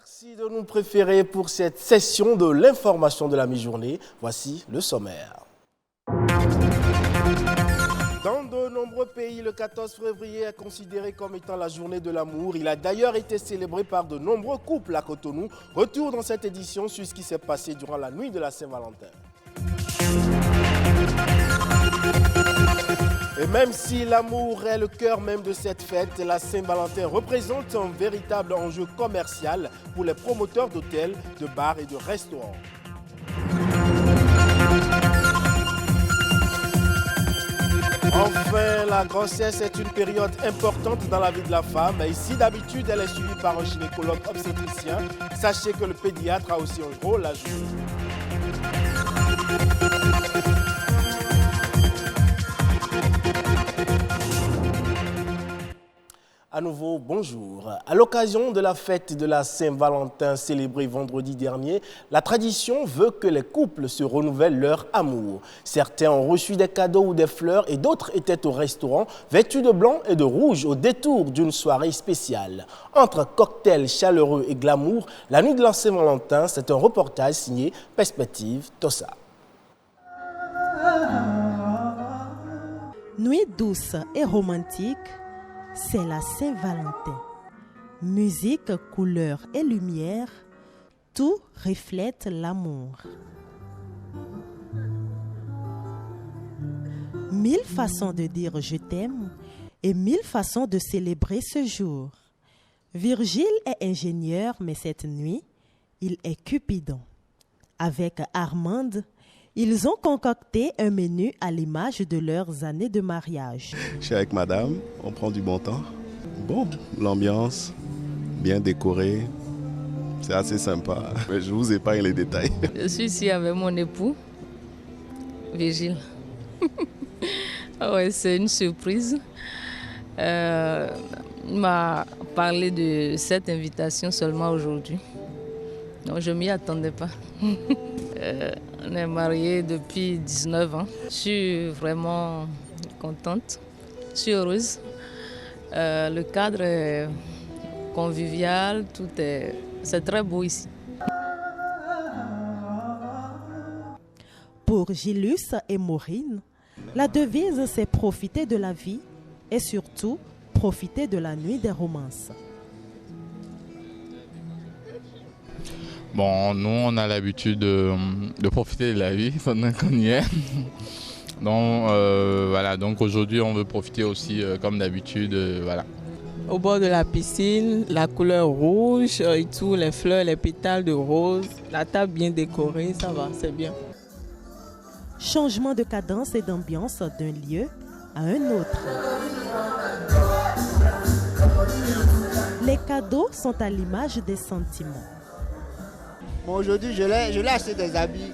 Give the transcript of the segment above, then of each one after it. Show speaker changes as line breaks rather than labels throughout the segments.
Merci de nous préférer pour cette session de l'information de la mi-journée. Voici le sommaire. Dans de nombreux pays, le 14 février est considéré comme étant la journée de l'amour. Il a d'ailleurs été célébré par de nombreux couples à Cotonou. Retour dans cette édition sur ce qui s'est passé durant la nuit de la Saint-Valentin. Et même si l'amour est le cœur même de cette fête, la Saint-Valentin représente un véritable enjeu commercial pour les promoteurs d'hôtels, de bars et de restaurants. Enfin, la grossesse est une période importante dans la vie de la femme. Et si d'habitude elle est suivie par un gynécologue obstétricien, sachez que le pédiatre a aussi un rôle à jouer. À nouveau, bonjour. À l'occasion de la fête de la Saint-Valentin célébrée vendredi dernier, la tradition veut que les couples se renouvellent leur amour. Certains ont reçu des cadeaux ou des fleurs et d'autres étaient au restaurant, vêtus de blanc et de rouge au détour d'une soirée spéciale. Entre cocktails chaleureux et glamour, la nuit de la Saint-Valentin, c'est un reportage signé Perspective Tossa.
Nuit douce et romantique, c'est la Saint-Valentin. Musique, couleurs et lumière, tout reflète l'amour. 1000 façons de dire je t'aime et 1000 façons de célébrer ce jour. Virgile est ingénieur, mais cette nuit, il est Cupidon. Avec Armande, ils ont concocté un menu à l'image de leurs années de mariage.
Je suis avec madame, on prend du bon temps. Bon, l'ambiance, bien décorée, c'est assez sympa. Mais je vous épargne les détails.
Je suis ici avec mon époux, Virgile. Ouais, c'est une surprise. Il m'a parlé de cette invitation seulement aujourd'hui. Donc je ne m'y attendais pas. On est mariés depuis 19 ans. Je suis vraiment contente, je suis heureuse. Le cadre est convivial, c'est très beau ici.
Pour Gilus et Maureen, la devise c'est profiter de la vie et surtout profiter de la nuit des romances.
Bon, nous, on a l'habitude de profiter de la vie pendant qu'on y est. Donc, voilà, donc aujourd'hui, on veut profiter aussi, comme d'habitude, voilà.
Au bord de la piscine, la couleur rouge et tout, les fleurs, les pétales de rose, la table bien décorée, ça va, c'est bien.
Changement de cadence et d'ambiance d'un lieu à un autre. Les cadeaux sont à l'image des sentiments.
Bon, aujourd'hui, je l'ai acheté des habits.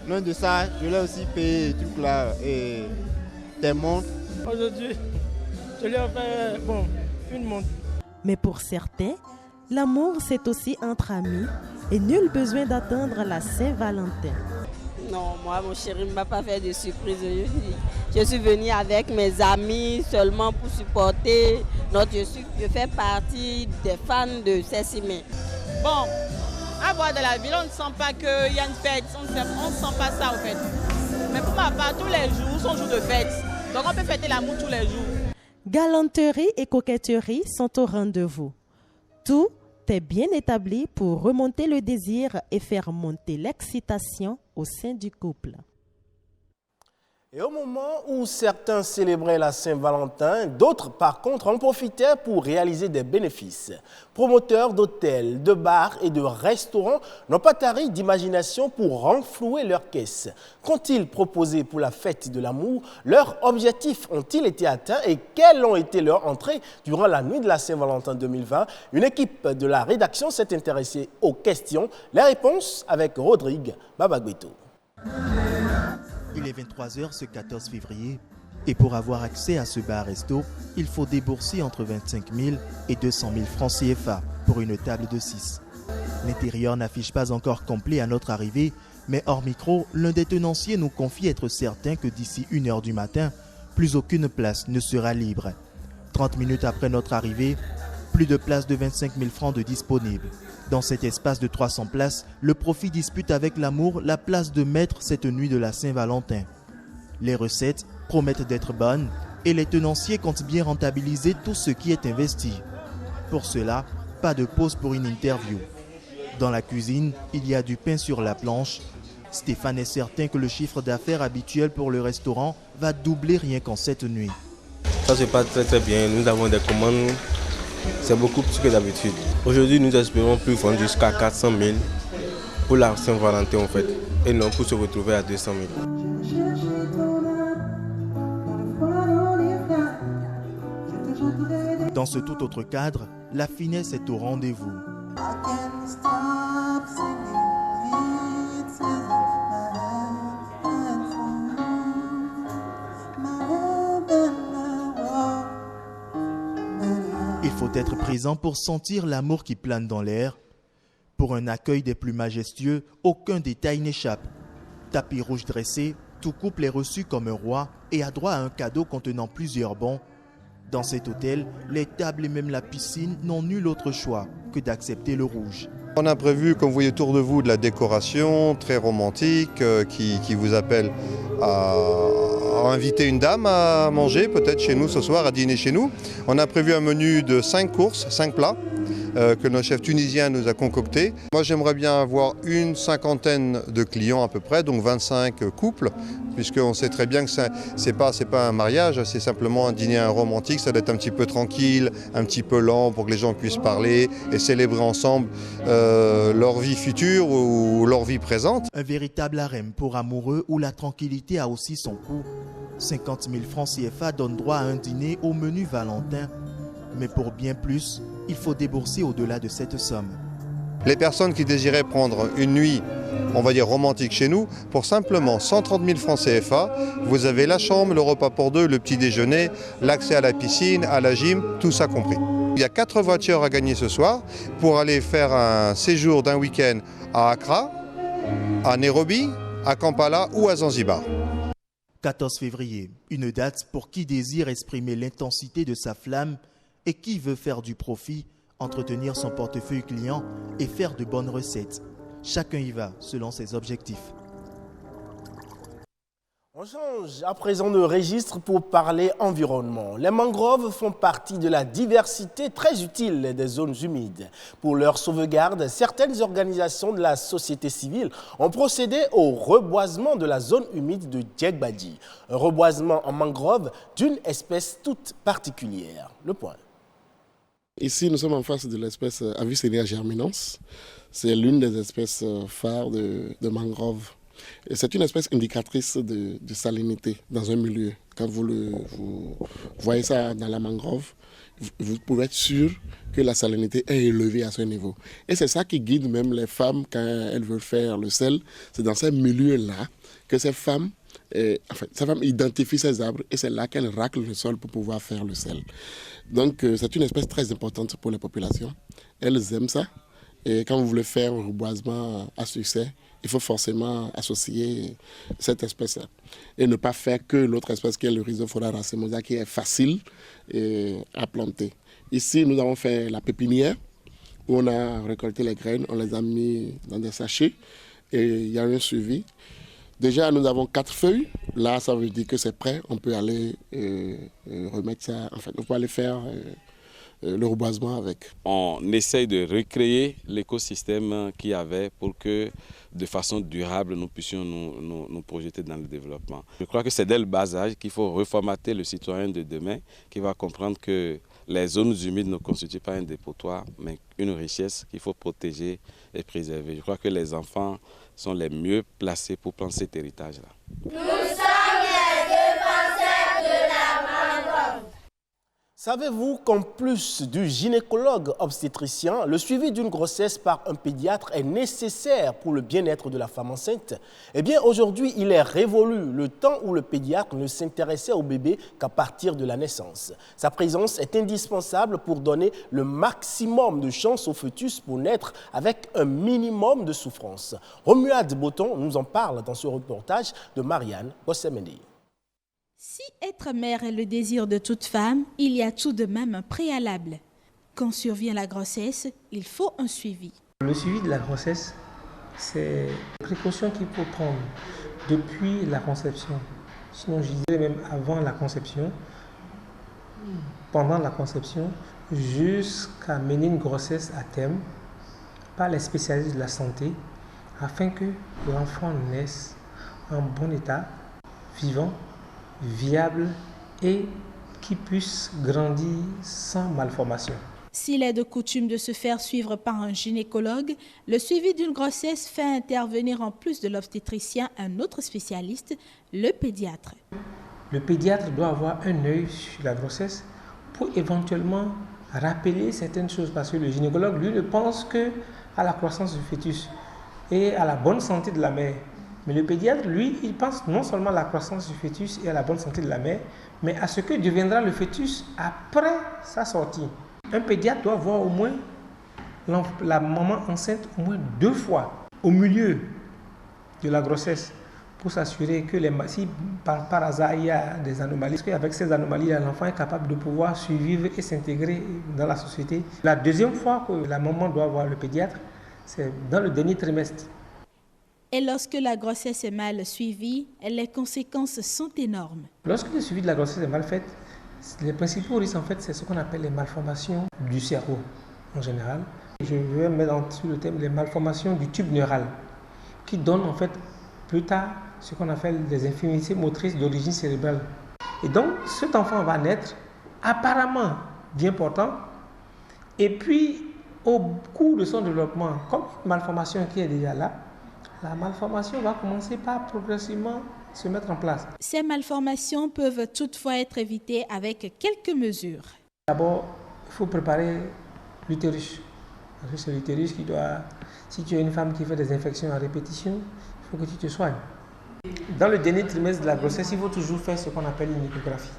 Loin de ça, je l'ai aussi payé des trucs là et des montres.
Aujourd'hui, je lui ai offert une montre.
Mais pour certains, l'amour c'est aussi entre amis et nul besoin d'attendre la Saint-Valentin.
Non, moi, mon chéri ne m'a pas fait de surprise aujourd'hui. Je suis venue avec mes amis seulement pour supporter. Je fais partie des fans de Cécimé.
Bon, à voir de la ville, on ne sent pas qu'il y a une fête. On ne sent pas ça, en fait. Mais pour ma part, tous les jours sont jours de fête. Donc, on peut fêter l'amour tous les jours.
Galanterie et coquetterie sont au rendez-vous. Tout est bien établi pour remonter le désir et faire monter l'excitation au sein du couple.
Et au moment où certains célébraient la Saint-Valentin, d'autres, par contre, en profitaient pour réaliser des bénéfices. Promoteurs d'hôtels, de bars et de restaurants n'ont pas tari d'imagination pour renflouer leurs caisses. Qu'ont-ils proposé pour la fête de l'amour? Leurs objectifs ont-ils été atteints et quelles ont été leurs entrées durant la nuit de la Saint-Valentin 2020? Une équipe de la rédaction s'est intéressée aux questions. Les réponses avec Rodrigue Babagbeto.
Il est 23h ce 14 février et pour avoir accès à ce bar-resto, il faut débourser entre 25 000 et 200 000 francs CFA pour une table de 6. L'intérieur n'affiche pas encore complet à notre arrivée, mais hors micro, l'un des tenanciers nous confie être certain que d'ici 1h du matin, plus aucune place ne sera libre. 30 minutes après notre arrivée, Plus de places de 25 000 francs de disponibles. Dans cet espace de 300 places, le profit dispute avec l'amour la place de maître cette nuit de la Saint-Valentin. Les recettes promettent d'être bonnes et les tenanciers comptent bien rentabiliser tout ce qui est investi. Pour cela, pas de pause pour une interview. Dans la cuisine, il y a du pain sur la planche. Stéphane est certain que le chiffre d'affaires habituel pour le restaurant va doubler rien qu'en cette nuit.
Ça se passe très bien. Nous avons des commandes, c'est beaucoup plus que d'habitude. Aujourd'hui, nous espérons plus vendre jusqu'à 400 000 pour la Saint-Valentin en fait, et non pour se retrouver à 200 000.
Dans ce tout autre cadre, la finesse est au rendez-vous. Il faut être présent pour sentir l'amour qui plane dans l'air. Pour un accueil des plus majestueux, aucun détail n'échappe. Tapis rouge dressé, tout couple est reçu comme un roi et a droit à un cadeau contenant plusieurs bons. Dans cet hôtel, les tables et même la piscine n'ont nul autre choix que d'accepter le rouge.
On a prévu, comme vous voyez autour de vous, de la décoration très romantique qui vous appelle à inviter une dame à manger, peut-être chez nous ce soir, à dîner chez nous. On a prévu un menu de 5 courses, 5 plats que notre chef tunisien nous a concocté. Moi, j'aimerais bien avoir une cinquantaine de clients à peu près, donc 25 couples, puisqu'on sait très bien que c'est pas un mariage, c'est simplement un dîner romantique. Ça doit être un petit peu tranquille, un petit peu lent pour que les gens puissent parler et célébrer ensemble leur vie future ou leur vie présente.
Un véritable harem pour amoureux où la tranquillité a aussi son coût. 50 000 francs CFA donnent droit à un dîner au menu Valentin. Mais pour bien plus, il faut débourser au-delà de cette somme.
Les personnes qui désiraient prendre une nuit, on va dire romantique chez nous, pour simplement 130 000 francs CFA, vous avez la chambre, le repas pour deux, le petit déjeuner, l'accès à la piscine, à la gym, tout ça compris. Il y a 4 voitures à gagner ce soir pour aller faire un séjour d'un week-end à Accra, à Nairobi, à Kampala ou à Zanzibar.
14 février, une date pour qui désire exprimer l'intensité de sa flamme et qui veut faire du profit, entretenir son portefeuille client et faire de bonnes recettes. Chacun y va selon ses objectifs.
On change à présent de registre pour parler environnement. Les mangroves font partie de la diversité très utile des zones humides. Pour leur sauvegarde, certaines organisations de la société civile ont procédé au reboisement de la zone humide de Djegbadji. Un reboisement en mangrove d'une espèce toute particulière. Le point.
Ici, nous sommes en face de l'espèce Avicennia germinans. C'est l'une des espèces phares de mangrove. C'est une espèce indicatrice de salinité dans un milieu. Quand vous voyez ça dans la mangrove, vous pouvez être sûr que la salinité est élevée à ce niveau. Et c'est ça qui guide même les femmes quand elles veulent faire le sel. C'est dans ces milieux-là que ces femmes identifient ces arbres et c'est là qu'elles raclent le sol pour pouvoir faire le sel. Donc c'est une espèce très importante pour les populations. Elles aiment ça. Et quand vous voulez faire un reboisement à succès, il faut forcément associer cette espèce-là. Et ne pas faire que l'autre espèce qui est le Rhizophora racemosa qui est facile à planter. Ici, nous avons fait la pépinière où on a récolté les graines, on les a mis dans des sachets et il y a eu un suivi. Déjà, nous avons 4 feuilles. Là, ça veut dire que c'est prêt. On peut aller remettre ça. En fait, on peut aller faire le reboisement avec.
On essaye de recréer l'écosystème qu'il y avait pour que, de façon durable, nous puissions nous projeter dans le développement. Je crois que c'est dès le bas âge qu'il faut reformater le citoyen de demain qui va comprendre que les zones humides ne constituent pas un dépotoir, mais une richesse qu'il faut protéger et préserver. Je crois que les enfants sont les mieux placés pour prendre cet héritage-là.
Nous sommes les défenseurs de la mangrove.
Savez-vous qu'en plus du gynécologue obstétricien, le suivi d'une grossesse par un pédiatre est nécessaire pour le bien-être de la femme enceinte? Eh bien, aujourd'hui, il est révolu le temps où le pédiatre ne s'intéressait au bébé qu'à partir de la naissance. Sa présence est indispensable pour donner le maximum de chances au fœtus pour naître avec un minimum de souffrance. Romuald Boton nous en parle dans ce reportage de Marianne Bossemende.
Si être mère est le désir de toute femme, il y a tout de même un préalable. Quand survient la grossesse, il faut un suivi.
Le suivi de la grossesse, c'est une précaution qu'il faut prendre depuis la conception. Sinon, je dirais même avant la conception, pendant la conception, jusqu'à mener une grossesse à terme par les spécialistes de la santé, afin que l'enfant naisse en bon état, vivant, viable et qui puisse grandir sans malformation.
S'il est de coutume de se faire suivre par un gynécologue, le suivi d'une grossesse fait intervenir en plus de l'obstétricien un autre spécialiste, le pédiatre.
Le pédiatre doit avoir un œil sur la grossesse pour éventuellement rappeler certaines choses parce que le gynécologue, lui, ne pense qu'à la croissance du fœtus et à la bonne santé de la mère. Mais le pédiatre, lui, il pense non seulement à la croissance du fœtus et à la bonne santé de la mère, mais à ce que deviendra le fœtus après sa sortie. Un pédiatre doit voir au moins la maman enceinte au moins 2 fois au milieu de la grossesse pour s'assurer que si par hasard il y a des anomalies, parce qu'avec ces anomalies, l'enfant est capable de pouvoir survivre et s'intégrer dans la société. La deuxième fois que la maman doit voir le pédiatre, c'est dans le dernier trimestre.
Et lorsque la grossesse est mal suivie, les conséquences sont énormes.
Lorsque le suivi de la grossesse est mal fait, les principaux risques, en fait, c'est ce qu'on appelle les malformations du cerveau, en général. Je vais mettre sur le thème les malformations du tube neural, qui donnent, en fait, plus tard, ce qu'on appelle des infirmités motrices d'origine cérébrale. Et donc, cet enfant va naître apparemment bien portant, et puis, au cours de son développement, comme une malformation qui est déjà là, la malformation va commencer par progressivement se mettre en place.
Ces malformations peuvent toutefois être évitées avec quelques mesures.
D'abord, il faut préparer l'utérus. Parce que c'est l'utérus qui doit... Si tu es une femme qui fait des infections à répétition, il faut que tu te soignes. Dans le dernier trimestre de la grossesse, il faut toujours faire ce qu'on appelle une échographie.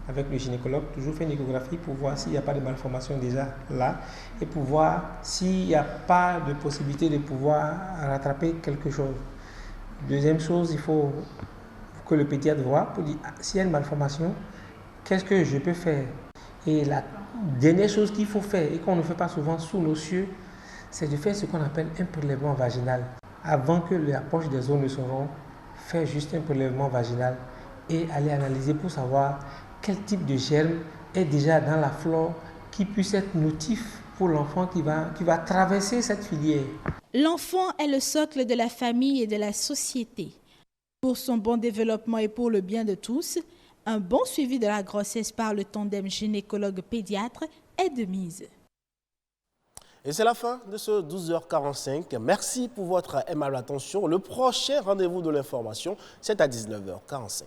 Avec le gynécologue, toujours faire une échographie pour voir s'il n'y a pas de malformation déjà là et pour voir s'il n'y a pas de possibilité de pouvoir rattraper quelque chose. Deuxième chose, il faut que le pédiatre voit pour dire s'il y a une malformation, qu'est-ce que je peux faire? Et la dernière chose qu'il faut faire et qu'on ne fait pas souvent sous nos cieux, c'est de faire ce qu'on appelle un prélèvement vaginal. Avant que la poche des os ne s'ouvre, faire juste un prélèvement vaginal et aller analyser pour savoir quel type de germe est déjà dans la flore qui puisse être notif pour l'enfant qui va traverser cette filière.
L'enfant est le socle de la famille et de la société. Pour son bon développement et pour le bien de tous, un bon suivi de la grossesse par le tandem gynécologue-pédiatre est de mise.
Et c'est la fin de ce 12h45. Merci pour votre aimable attention. Le prochain rendez-vous de l'information, c'est à 19h45.